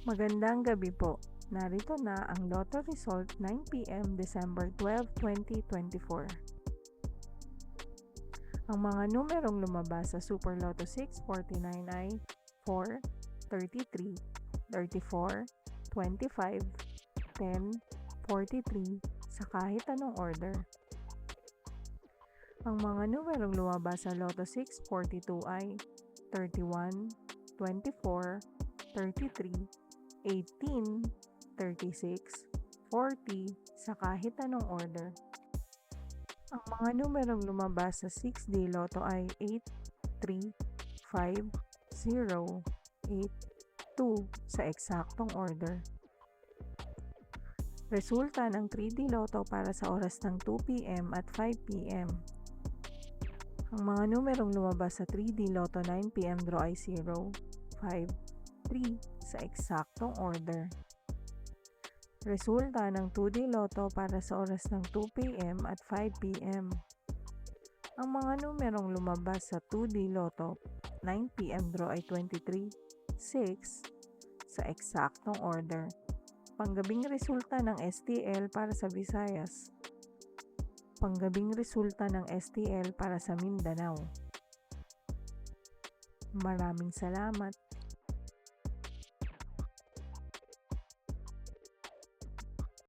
Magandang gabi po. Narito na ang Lotto result 9 p.m. December 12, 2024. Ang mga numerong lumabas sa Super Lotto 649 ay 4, 33, 34, 25, 10, 43 sa kahit anong order. Ang mga numerong lumabas sa Lotto 642 ay 31, 24, 33, 18, 36, 40 sa kahit anong order. Ang mga numerong lumabas sa 6D Lotto ay 8, 3, 5, 0, 8, 2 sa eksaktong order. Resulta ng 3D Lotto para sa oras ng 2 p.m. at 5 p.m. Ang mga numerong lumabas sa 3D Lotto 9 p.m. draw ay 0, 5, 3 sa eksaktong order. Resulta ng 2D Lotto para sa oras ng 2 p.m. at 5 p.m. Ang mga numerong lumabas sa 2D Lotto 9 p.m. draw ay 23, 6 sa eksaktong order. Panggabing resulta ng STL para sa Visayas. Panggabing resulta ng STL para sa Mindanao. Maraming salamat.